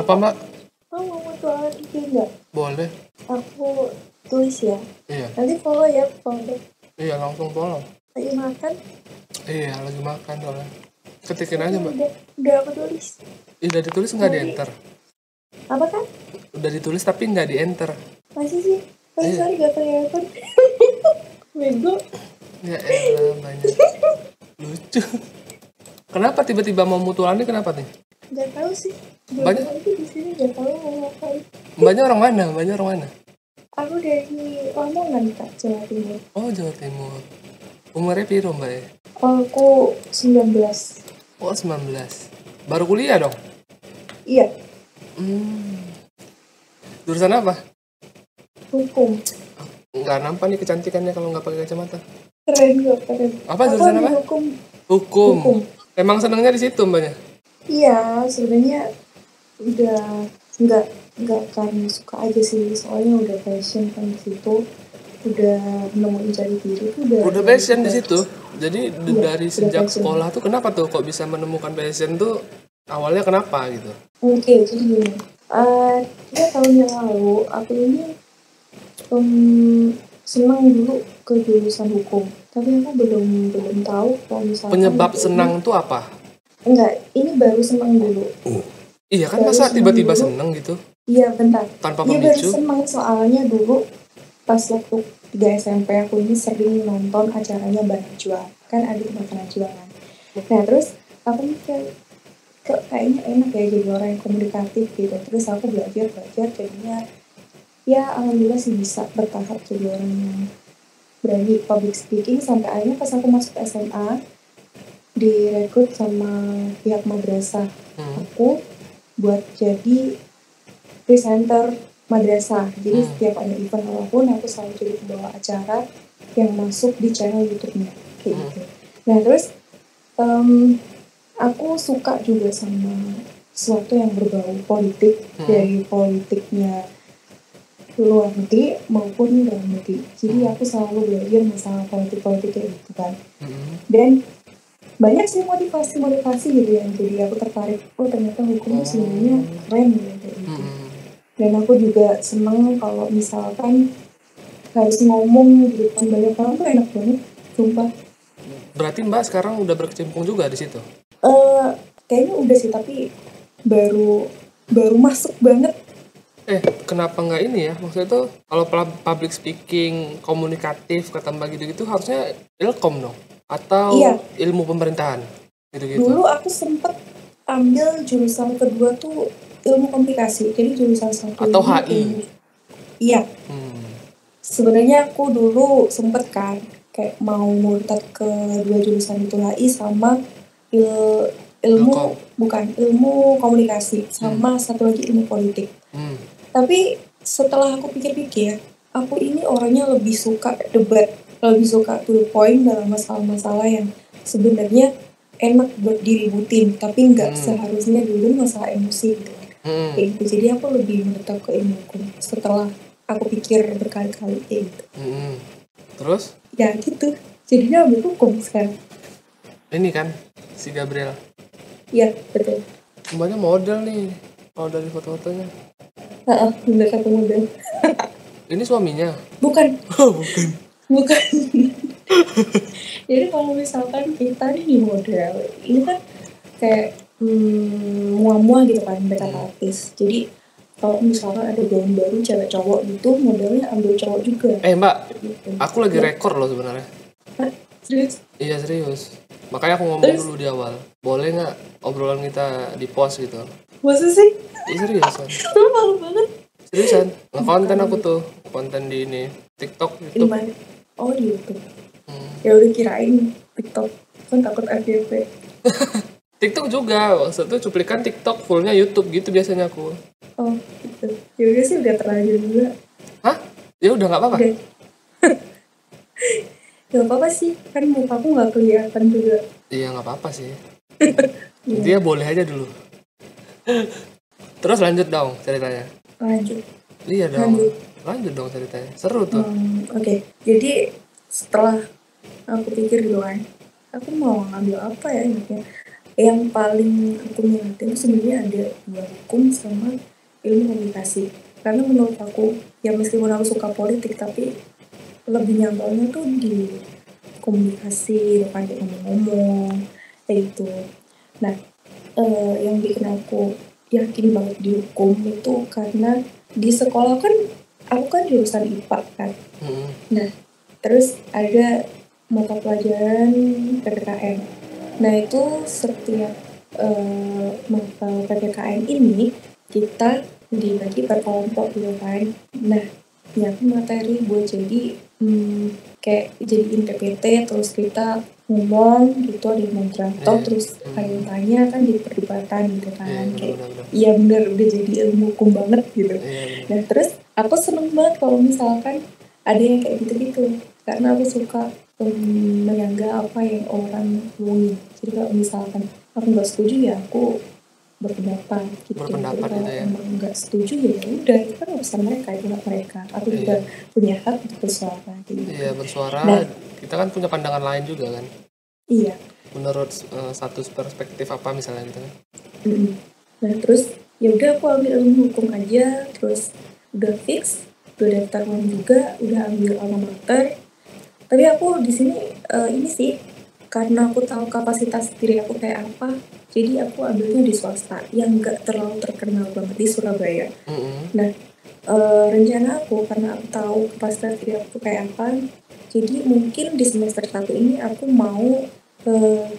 Apa Mbak? Mau mutualan IG nggak? Boleh. Aku tulis ya. Iya. Nanti follow ya, follow. Iya langsung follow. Lagi makan? Iya lagi makan soalnya. Ketikin aja Mbak. Udah aku tulis. Udah ditulis nggak di enter? Apa kan? Udah ditulis tapi nggak di enter. Masih sih? Iya. Sorry gak kelihatan. Bego. Ya elah banyak. Lucu. Kenapa tiba-tiba mau mutualannya kenapa nih? Gak tahu sih. Banyak. Aku di sini gak tahu mau ngapain. Mbaknya orang mana? Mbaknya orang mana? Aku dari Lamongan Kak, Jawa Timur. Oh Jawa Timur. Umurnya piro Mbak ya? Aku 19. Oh 19. Baru kuliah dong? Iya. Jurusan apa? Hukum. Nggak nampak nih kecantikannya kalau nggak pakai kacamata. Keren gak? Keren. Apa jurusan apa? Hukum. Emang senangnya di situ Mbaknya? Iya, sebenarnya udah nggak karena suka aja sih, soalnya udah passion kan di situ, udah nemuin jati diri tuh udah passion di situ. Jadi iya, dari sejak passion. sekolah tuh kenapa tuh kok bisa menemukan passion tuh awalnya kenapa gitu? Oke, jadi gini, 3 tahun yang lalu aku ini senang dulu ke jurusan hukum, tapi aku belum tahu kalau misalnya penyebab senang tuh apa? Enggak, ini baru senang dulu. Iya kan, masa tiba-tiba seneng gitu? Iya, bentar. Tanpa Iya, pemicu? baru senang soalnya dulu pas waktu 3 SMP aku ini sering nonton acaranya Mbak Najwa. Kan adik Mbak Najwa kan. Nah, terus aku mikir, kayaknya enak ya jadi orang yang komunikatif gitu. Terus aku belajar jadinya ya alhamdulillah sih bisa bertahap jadi orang yang berani public speaking. Sampai akhirnya pas aku masuk SMA, direkrut sama pihak madrasah aku buat jadi presenter madrasah. Jadi setiap ada event apapun aku selalu jadi pembawa acara yang masuk di channel YouTube-nya kayak gitu. Nah terus aku suka juga sama sesuatu yang berbau politik, dari politiknya luar negeri maupun dalam negeri. Jadi aku selalu belajar masalah politik kayak gitu kan. Dan banyak sih motivasi gitu yang jadi aku tertarik, oh ternyata hukum itu sebenarnya keren gitu kayak gitu. Dan aku juga seneng kalau misalkan harus ngomong di depan banyak orang tuh enak banget, sumpah. Berarti Mbak sekarang udah berkecimpung juga di situ? Kayaknya udah sih, tapi baru masuk banget. Kenapa nggak ini ya? Maksudnya tuh kalau public speaking, komunikatif, kata Mbak gitu-gitu harusnya ilkom dong? Atau iya, ilmu pemerintahan gitu-gitu? Dulu aku sempet ambil jurusan kedua tuh ilmu komunikasi, jadi jurusan satu atau HI? Iya. Sebenarnya aku dulu sempet kan kayak mau murtad ke 2 jurusan itu, HI sama ilmu komunikasi, sama satu lagi ilmu politik. Tapi setelah aku pikir-pikir, aku ini orangnya lebih suka debat, lebih suka to the point dalam masalah-masalah yang sebenarnya enak buat diributin, tapi nggak seharusnya dulu masalah emosi gitu. Kayak gitu. Jadi aku lebih menetap ke ilmu hukum setelah aku pikir berkali-kali kayak gitu. Terus? Ya gitu. Jadinya ambil hukum sekarang. Ini kan si Gabriel. Iya, betul. Mbaknya model nih, kalau dari foto-fotonya. Bener satu model. Ini suaminya? Bukan. Oh, bukan. Jadi kalau misalkan kita nih model, ini kan kayak mua-mua gitu kan, makeup artis. Jadi kalau misalkan ada gaun baru cewek cowok gitu, modelnya ambil cowok juga. Mbak, gitu. Aku lagi rekor loh sebenarnya. Hah? Serius? Iya serius. Makanya aku ngomong dulu di awal. Boleh nggak obrolan kita di post gitu? Masa sih? Iya seriusan. Lu malu banget. Seriusan. Konten aku tuh, konten di ini TikTok, YouTube. Oh di YouTube. Ya udah kirain TikTok, kan takut FYP. TikTok juga, maksudnya cuplikan TikTok, fullnya YouTube gitu biasanya aku. Oh gitu. Ya udah sih, udah terlanjur juga. Hah? Ya udah nggak apa-apa. Gak apa-apa sih, kan mukaku nggak kelihatan juga. Iya nggak apa-apa sih. Intinya boleh aja dulu. Terus lanjut dong ceritanya. Lanjut. Iya dong. Lanjut dong ceritanya. Seru tuh. Oke. Jadi setelah aku pikir gitu kan, aku mau ngambil apa ya enaknya. Yang paling aku minatin itu sebenarnya ada dua, hukum sama ilmu komunikasi. Karena menurut aku, ya meskipun aku suka politik, tapi lebih nyamannya tuh di komunikasi, depan kayak ngomong-ngomong, kayak gitu. Nah, yang bikin aku yakin banget di hukum itu karena di sekolah kan aku kan jurusan IPA kan. Nah, terus ada mata pelajaran PPKN. Nah, itu setiap mata PPKN ini kita dibagi per kelompok gitu kan. Nah, nyiapin materi buat jadi kayak jadiin PPT, terus kita ngomong gitu, ada yang moderator, terus ada yang tanya kan, jadi perdebatan gitu kan. Kayak iya bener, udah jadi ilmu hukum banget gitu. Nah, terus aku seneng banget kalau misalkan ada yang kayak gitu-gitu, karena aku suka menyanggah apa yang orang ngomongin. Jadi kalau misalkan aku nggak setuju ya aku berpendapat gitu. Berpendapat Kalau gitu ya. emang nggak setuju ya udah, itu kan urusan mereka, itu hak mereka. Aku juga punya hak untuk bersuara gitu. Iya, bersuara. Nah, kita kan punya pandangan lain juga kan. iya. Menurut satu perspektif apa misalnya gitu kan. Nah, terus ya udah aku ambil ilmu hukum aja, terus udah fix, udah daftar UAN juga, udah ambil alma mater. Tapi aku di sini ini sih, karena aku tahu kapasitas diri aku kayak apa, jadi aku ambilnya di swasta yang nggak terlalu terkenal banget di Surabaya. Nah, rencana aku karena aku tahu kapasitas diri aku kayak apa, jadi mungkin di semester 1 ini aku mau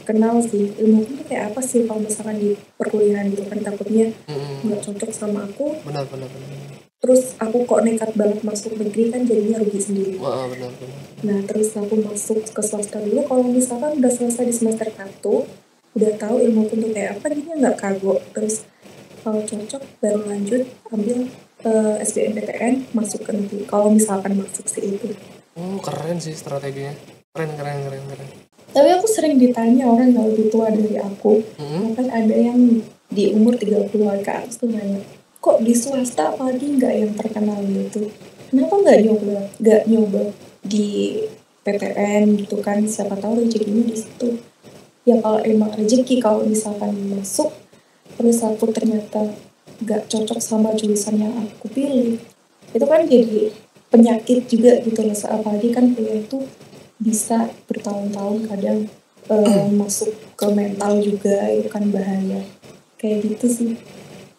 kenal sih ilmu hukum itu kayak apa sih kalau misalkan di perkuliahan gitu kan, takutnya nggak cocok sama aku. Benar. Terus aku kok nekat banget masuk negeri kan jadinya rugi sendiri. Benar. Nah, terus aku masuk ke swasta dulu. Kalau misalkan udah selesai di semester 1, udah tahu ilmu hukum itu kayak apa, jadinya nggak kagok. Terus kalau cocok baru lanjut ambil SBMPTN, masuk ke negeri. Kalau misalkan masuk sih itu. Keren sih strateginya. Keren. Tapi aku sering ditanya orang yang lebih tua dari aku. Bahkan ada yang di umur 30-an ke atas tuh nanya, kok di swasta apalagi nggak yang terkenal gitu, kenapa nggak nyoba di PTN gitu kan, siapa tahu rezekinya di situ. Ya kalau emang rezeki, kalau misalkan masuk terus aku ternyata nggak cocok sama jurusan yang aku pilih, itu kan jadi penyakit juga gitu loh. Apalagi kan kuliah itu bisa bertahun-tahun kadang, masuk ke mental juga, itu kan bahaya kayak gitu sih.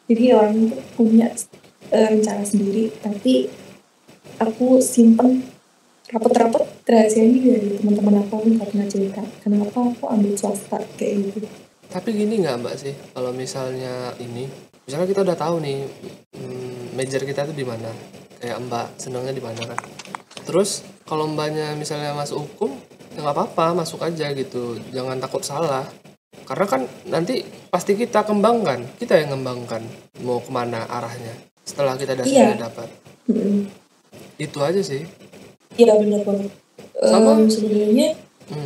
Jadi orang tuh punya rencana sendiri, tapi aku simpen rapet-rapet rahasianya dari teman-teman aku nggak pernah cerita kenapa aku ambil swasta kayak gitu. Tapi gini nggak Mbak sih, kalau misalnya misalnya kita udah tahu nih major kita tuh di mana, kayak Mbak senangnya di mana kan. Terus kalau Mbaknya misalnya masuk hukum, ya nggak apa-apa, masuk aja gitu, jangan takut salah. Karena kan nanti pasti kita kembangkan, kita yang ngembangkan mau kemana arahnya setelah kita dasarnya dapat. Itu aja sih. Iya benar banget. Sebenarnya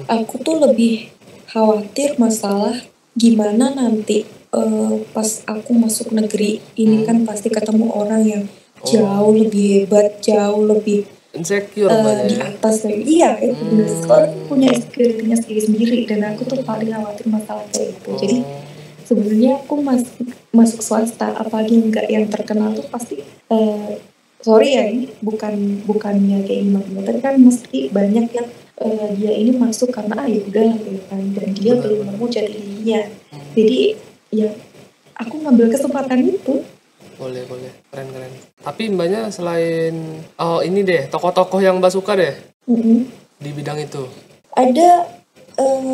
aku tuh lebih khawatir masalah gimana nanti pas aku masuk negeri ini kan pasti ketemu orang yang jauh lebih hebat, jauh lebih insecure di atas lagi. Iya, itu benar. Soalnya punya insecurity-nya sendiri dan aku tuh paling khawatir masalah kayak itu. Jadi sebenarnya aku masuk swasta, apalagi nggak yang terkenal tuh pasti sorry ya, ini bukannya kayak gimana, tapi kan mesti banyak yang dia ini masuk karena ya udah gitu kan, dan dia belum nemu jati dirinya. Jadi ya aku ngambil kesempatan itu. Boleh, keren. Tapi Mbaknya selain ini deh, tokoh-tokoh yang Mbak suka deh di bidang itu. Ada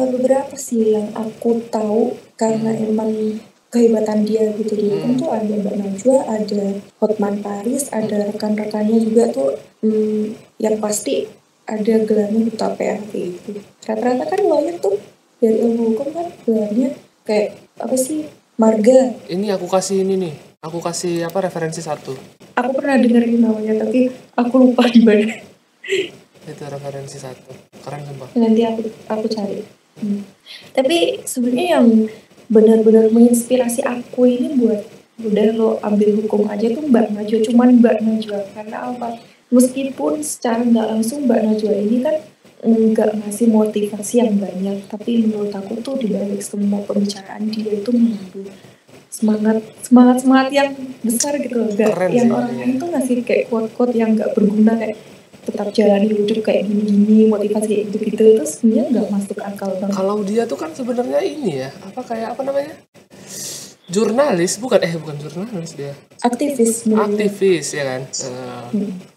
beberapa sih yang aku tahu karena emang kehebatan dia gitu di hukum tuh. Ada Mbak Najwa, ada Hotman Paris, ada rekan-rekannya juga tuh yang pasti ada gelarnya Duta PH gitu. Rata-rata kan lawyer tuh dari ilmu hukum kan gelarnya kayak apa sih, marga. Ini aku kasih referensi satu. Aku pernah dengerin namanya tapi aku lupa di mana. Itu referensi satu, keren sumpah. Nanti aku cari. Tapi sebenarnya yang benar-benar menginspirasi aku ini buat udah lo ambil hukum aja tuh Mbak Najwa. Cuman Mbak Najwa karena apa? Meskipun secara nggak langsung Mbak Najwa ini kan nggak ngasih motivasi yang banyak, tapi menurut aku tuh di balik semua pembicaraan dia itu mengandung semangat yang besar gitu loh, gak Keren yang sih, orang iya. lain tuh ngasih kayak quote-quote yang gak berguna kayak tetap jalani hidup kayak gini-gini, motivasi kayak gitu-gitu, itu sebenarnya nggak masuk akal banget. Kalau dia tuh kan sebenarnya ini ya, kayak apa namanya? Jurnalis, bukan jurnalis dia. Aktivis sebenarnya. Aktivis ya kan.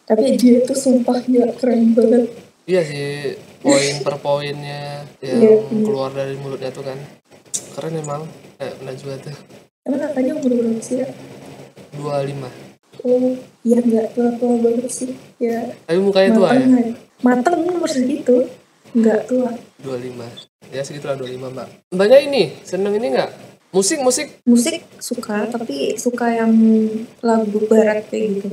Tapi dia tuh sumpah ya keren banget. Iya sih, poin per poinnya yang Iya. keluar dari mulutnya tuh kan keren emang. Najwa tuh Emang kakaknya umur berapa sih ya? 25. Oh, ya nggak tua-tua banget sih. Ya, Tapi mukanya tua ya. mateng umur segitu. Nggak tua. 25. Ya segitulah 25, Mbak. Mbaknya ini seneng ini nggak? Musik. Musik suka, tapi suka yang lagu barat kayak gitu.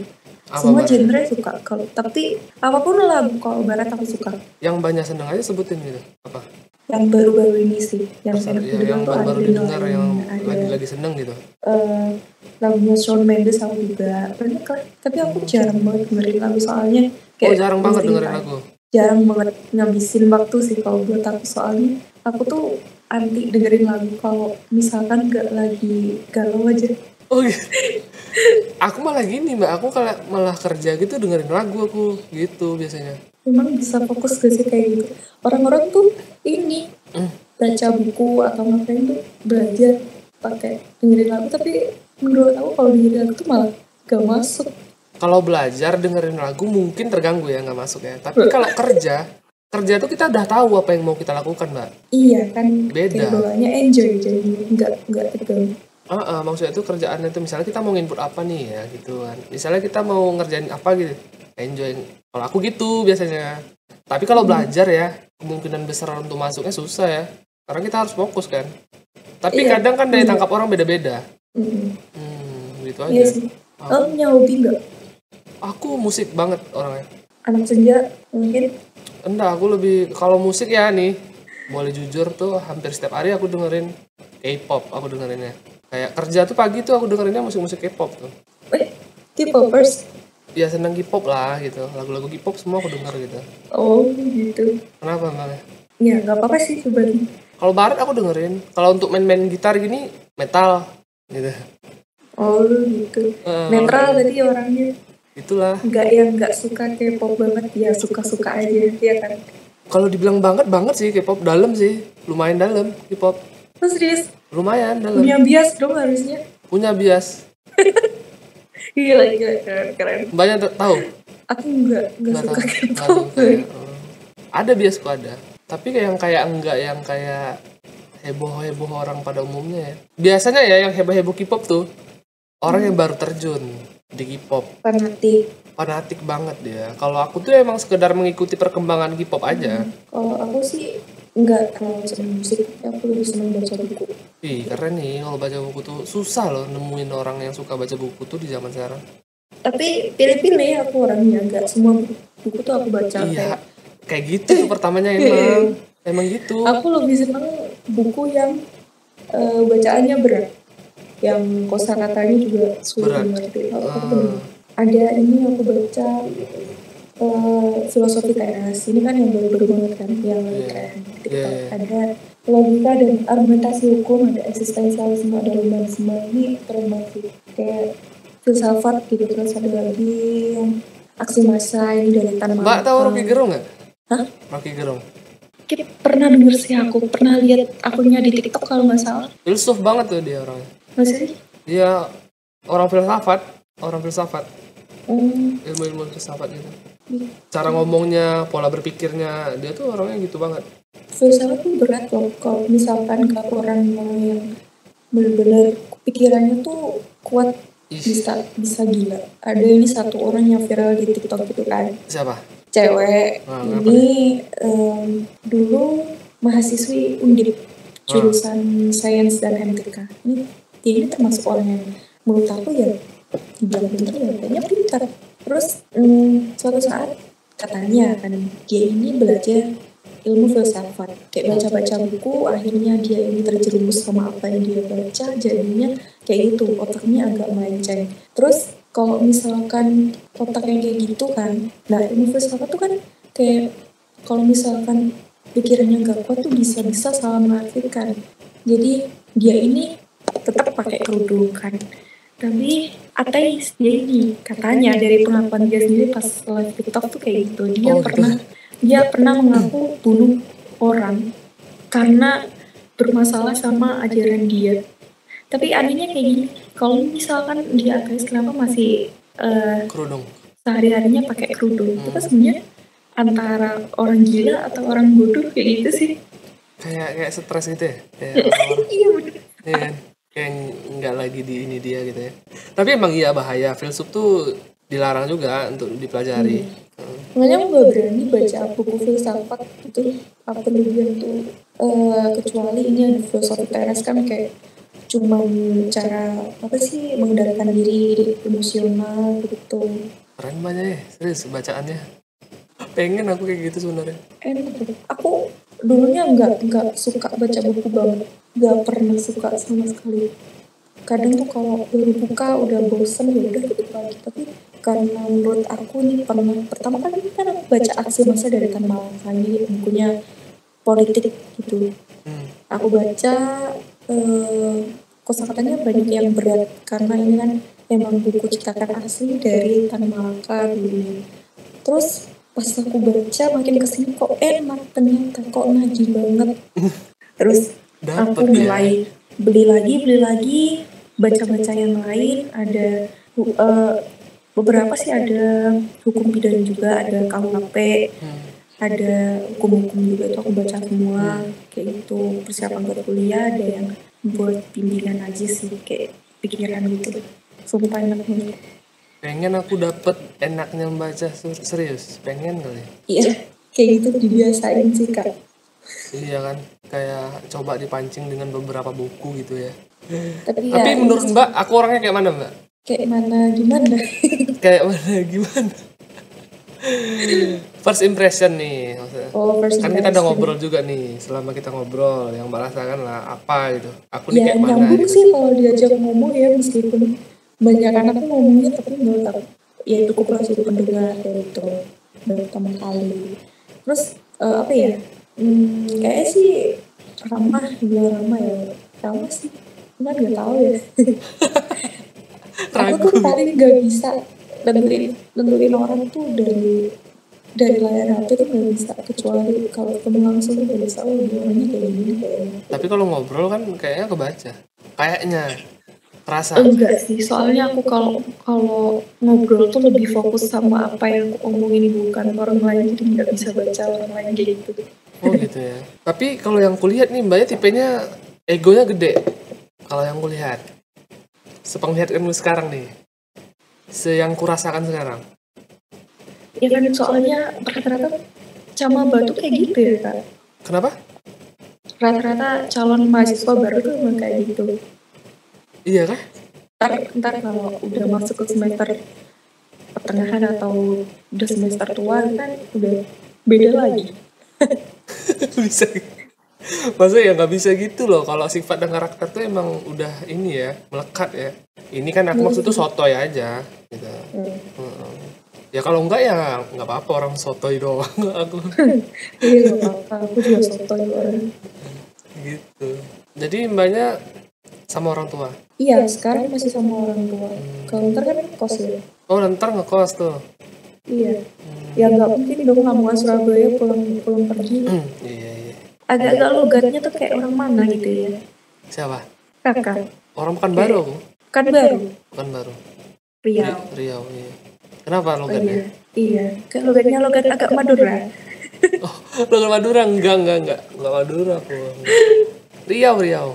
Apa Semua barat? genre suka. Tapi apapun lagu kalau barat aku suka. Yang banyak seneng aja sebutin gitu. Apa? Yang baru-baru ini sih, yang enak Ya, didengar yang tuh baru ada didengar yang ada lagi seneng gitu. lagunya Shawn Mendes aku juga banyak kan. Tapi aku jarang banget dengerin lagu soalnya kayak Jarang banget penting dengerin kan. lagu. Jarang banget ngabisin waktu sih kalau buat aku, soalnya aku tuh anti dengerin lagu kalau misalkan gak lagi galau aja. Oh gitu. Aku malah gini, Mbak, aku kalau malah kerja gitu dengerin lagu aku gitu biasanya. Memang bisa fokus gak sih kayak gitu? Orang-orang tuh ini baca buku atau ngapain tuh belajar pakai dengerin lagu, tapi menurut aku kalau dengerin lagu tuh malah gak masuk. Kalau belajar dengerin lagu mungkin terganggu ya, nggak masuk ya. Tapi kalau kerja tuh kita udah tahu apa yang mau kita lakukan, Mbak. Iya kan, Beda. kayak bawaannya enjoy jadi nggak tegang. Maksudnya itu kerjaan itu misalnya kita mau input apa nih ya gitu kan. Misalnya kita mau ngerjain apa gitu, enjoy. Kalau aku gitu biasanya. Tapi kalau belajar ya, kemungkinan besar untuk masuknya susah ya. Karena kita harus fokus kan. Tapi Iya. kadang kan daya tangkap orang beda-beda. Gitu aja. Iya sih. Kamu punya hobi nggak? Aku musik banget orangnya. Anak senja mungkin? Enggak, aku lebih kalau musik ya nih, boleh jujur tuh hampir setiap hari aku dengerin K-pop, aku dengerinnya. Kayak kerja tuh pagi tuh aku dengerinnya musik-musik K-pop tuh. K-popers? Ya seneng K-pop lah gitu, lagu-lagu K-pop semua aku denger gitu. Oh gitu. Kenapa Mbak? Ya nggak apa-apa sih sebenarnya. Kalau barat aku dengerin, kalau untuk main-main gitar gini metal gitu. Oh gitu. Netral berarti orangnya. Itulah. Nggak suka K-pop banget, ya suka-suka aja ya kan. Kalau dibilang banget sih K-pop, dalam sih, lumayan dalam K-pop. Terus serius? Lumayan dalam. Punya bias dong harusnya. Punya bias. Gila keren. Banyak tahu? Aku nggak suka K-pop. Ada biasku ada. Tapi kayak enggak yang kayak heboh orang pada umumnya ya. Biasanya ya yang heboh K-pop tuh orang yang baru terjun di K-pop. Fanatik banget dia. Kalau aku tuh emang sekedar mengikuti perkembangan K-pop aja. Kalau aku sih nggak terlalu seneng musik, aku lebih seneng baca buku. Ih keren nih, kalau baca buku tuh susah loh nemuin orang yang suka baca buku tuh di zaman sekarang. Tapi pilih-pilih aku orangnya, nggak semua buku tuh aku baca. Iya, kayak gitu tuh pertamanya emang gitu. Aku lebih seneng buku yang bacaannya berat, yang kosakatanya juga sulit dimengerti. Ada ini aku baca filosofi teras, ini kan yang baru banget kan, yang tren TikTok. Ada logika dan argumentasi hukum, ada eksistensialisme, ada humanisme. Ini keren banget, kayak filsafat gitu. Terus ada lagi yang aksi massa, ini dari Tan Malaka. Mbak tahu Rocky Gerung nggak? Hah? Rocky Gerung. Pernah denger sih, aku pernah lihat akunnya di TikTok kalau nggak salah. Filsuf banget tuh dia orangnya. Masa sih? Dia orang filsafat. Ilmu filsafat gitu. Cara ngomongnya, pola berpikirnya, dia tuh orangnya gitu banget. Filsafat tuh berat loh, kalau misalkan ke orang yang benar-benar pikirannya tuh kuat, bisa gila. Ada ini satu orang yang viral di TikTok gitu kan. Siapa? Cewek. Ini dulu mahasiswi Undip, jurusan sains dan MTK. Ini termasuk orang yang menurut aku ya dibilang pintar ya kayaknya pintar. Terus suatu saat katanya kan dia ini belajar ilmu filsafat, kayak baca-baca buku, akhirnya dia ini terjerumus sama apa yang dia baca, jadinya kayak gitu, otaknya agak melenceng. Terus kalau misalkan otak yang kayak gitu kan, nah ilmu filsafat tuh kan kayak kalau misalkan pikirannya nggak kuat tuh bisa-bisa salah menafsirkan. Jadi dia ini tetap pakai kerudung kan, tapi ateis dia ini katanya dari pengakuan dia sendiri pas live TikTok tuh kayak gitu. Oh, gitu. Dia pernah mengaku bunuh orang karena bermasalah sama ajaran dia. Tapi anehnya kayak gini, kalau misalkan dia ateis kenapa masih Kerudung. sehari-harinya pakai kerudung? Itu kan sebenarnya antara orang gila atau orang bodoh kayak gitu sih. Kayak stres gitu ya. Kayak orang-orang. Iya bener. Iya kan? Kayak nggak lagi di ini dia gitu ya. Tapi emang iya bahaya. Filsuf tuh dilarang juga untuk dipelajari. Makanya aku gak berani baca buku filsafat itu berlebihan tuh. Kecuali ini ada filosofi teras kan kayak cuman cara apa sih mengendalikan diri emosional gitu. Keren banyak ya, serius bacaannya. Pengen aku kayak gitu sebenarnya. Enak tuh. Aku dulunya nggak suka baca buku banget, nggak pernah suka sama sekali. Kadang tuh kalau baru buka udah bosen ya udah tutup lagi. Tapi karena menurut aku nih pertama kan aku baca Aksi Massa dari Tan Malaka, ini bukunya politik gitu. Aku baca kosakatanya banyak yang berat karena ini kan emang buku cetakan asli dari Tan Malaka dulu. Terus pas aku baca makin kesini kok enak ternyata, kok nagih banget. Terus aku Dapet ya. mulai beli lagi baca-baca yang lain. Ada beberapa sih, ada hukum pidana juga, ada KUHP, ada hukum-hukum juga, itu aku baca semua kayak gitu. Persiapan buat kuliah, ada yang buat bimbingan aja sih kayak pikiran gitu. Sumpah enak banget. Pengen aku dapet enaknya membaca, serius pengen kali. Iya, kayak gitu dibiasain sih Kak. Iya kan, kayak coba dipancing dengan beberapa buku gitu ya. Tapi Tapi ya menurut Mbak, aku orangnya kayak mana Mbak? kayak mana gimana? Kayak mana gimana? First impression nih maksudnya. Oh, first Kan kita udah impression. ngobrol juga nih, selama kita ngobrol yang Mbak rasakan lah apa gitu. Aku nih Ya kayak mana nyambung gitu. sih kalau diajak ngomong ya, meskipun banyak anak tuh ngomongnya tapi menurut aku ya cukup lah sih pendengar kayak gitu baru pertama kali. Terus apa ya? Kayaknya sih ramah, juga ramah ya. Ramah sih, cuman nggak tahu ya. Aku Ragu. tuh paling nggak bisa nentuin orang tuh dari layar HP tuh nggak bisa, kecuali kalau ketemu langsung tuh nggak bisa. Oh dia orangnya kayak gini kayaknya. Tapi kalau ngobrol kan kayaknya kebaca. Kayaknya terasa. Enggak sih, soalnya aku kalau ngobrol tuh lebih fokus sama apa yang aku omongin, bukan orang lain, jadi nggak bisa baca orang lain kayak gitu. Oh gitu ya. Tapi kalau yang kulihat nih Mbaknya tipenya egonya gede. Kalau yang kulihat. Sepenglihatanmu sekarang nih. Yang kurasakan sekarang. Ya kan soalnya rata-rata Camaba tuh kayak gitu ya Kak. Kenapa? Rata-rata calon mahasiswa baru tuh emang kayak gitu. Iya kah? Ntar kalau udah masuk ke semester pertengahan atau udah semester tua kan udah beda lagi. Bisa. Maksudnya ya nggak bisa gitu loh. Kalau sifat dan karakter tuh emang udah ini ya, melekat ya. Ini kan aku maksud tuh sotoy aja gitu. Ya kalau enggak ya nggak apa-apa, orang sotoy doang aku Iya gak apa-apa, aku juga sotoy orang. gitu. Jadi Mbaknya sama orang tua? Iya, sekarang masih sama orang tua. Kalau ntar kan kos ya. Oh ntar ngekos tuh. Iya. Ya nggak mungkin dong Lamongan Surabaya pulang pergi. Iya iya. Agak-agak logatnya tuh kayak orang mana gitu ya. Siapa? Kakak. Orang Pekanbaru aku. Kan baru. Pekanbaru. Riau. Riau iya. Kenapa Oh logatnya? iya. Kan logatnya logat agak Madura. Oh, logat Madura enggak Madura aku. Riau.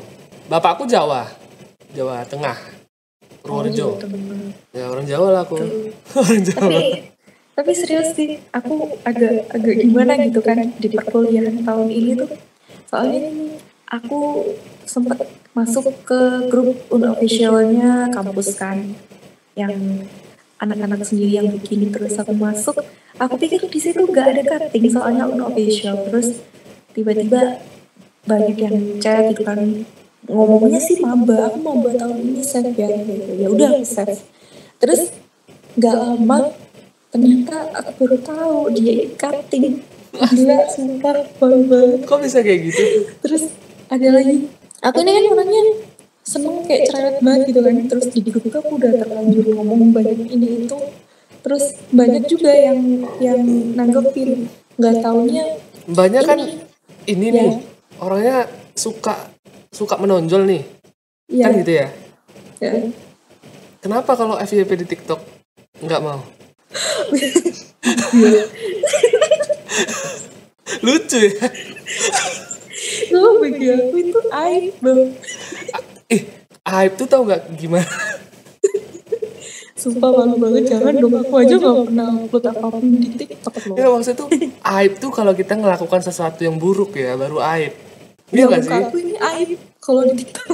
Bapakku Jawa Tengah, Purworejo. Ya orang Jawa lah aku. Orang Jawa. Tapi serius sih, aku agak gimana gitu kan di perkuliahan tahun ini tuh. Soalnya aku sempat masuk ke grup unofficialnya kampus kan, yang anak-anak sendiri yang begini. Terus aku masuk, aku pikir di situ gak ada cutting soalnya unofficial. Terus tiba-tiba banyak yang chat gitu kan, ngomongnya sih aku maba tahun ini save ya gitu. Ya udah aku save. Terus gak lama ternyata aku baru tahu dia cutting. Gila, sumpah malu banget. Kok bisa kayak gitu? Terus ada lagi, aku ini kan orangnya seneng kayak cerewet banget gitu kan. Terus di grup tuh aku udah terlanjur ngomong banyak ini itu. Terus banyak juga yang nanggepin, nggak taunya Banyak kan ini Ya. nih orangnya suka menonjol nih, ya, kan gitu ya. ya. Kenapa kalau FYP di TikTok nggak mau? Lucu ya. Loh, bagi aku itu aib bang. Ih, aib tuh tau nggak gimana? Sumpah malu banget, jangan dong, aku aja nggak pernah upload apapun di TikTok loh. Ya maksudnya tuh aib tuh kalau kita ngelakukan sesuatu yang buruk ya baru aib. Ya Iya nggak muka sih? aku ini aib kalau di TikTok.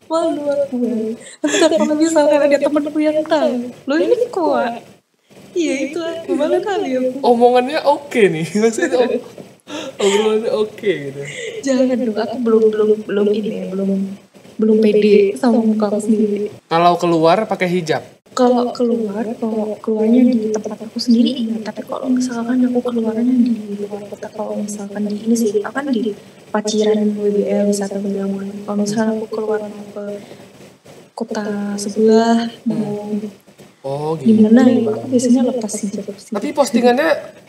Malu aku bang. Ntar kalau misalkan ada temenku yang tahu, lo ini kuat. Iya itu aku malu kali ya. Omongannya oke nih, maksudnya obrolannya oke gitu. Jangan dong, aku belum ini ya, belum pede sama muka aku sendiri. Kalau keluar pakai hijab. Kalau keluarnya di tempat aku sendiri iya, tapi kalau misalkan aku keluarnya di luar kota, kalau misalkan di ini sih, aku kan di Paciran WBL wisata Begawan. Kalau misalkan aku keluar mau ke kota sebelah mau Oh gitu. gimana ya, aku biasanya lepas hijab sih. Tapi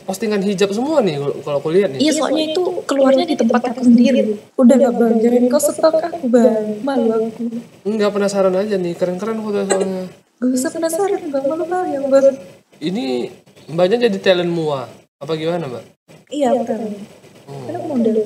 postingan hijab semua nih kalau aku lihat nih. Iya, soalnya itu keluarnya di tempat aku sendiri. Udah gak bang, jangan kau stok aku bang, malu aku. Enggak, penasaran aja nih, keren-keren foto soalnya. Gak usah penasaran bang, malu kali yang bang. Ini mbaknya jadi talent mua apa gimana mbak? Iya betul. Kan aku model.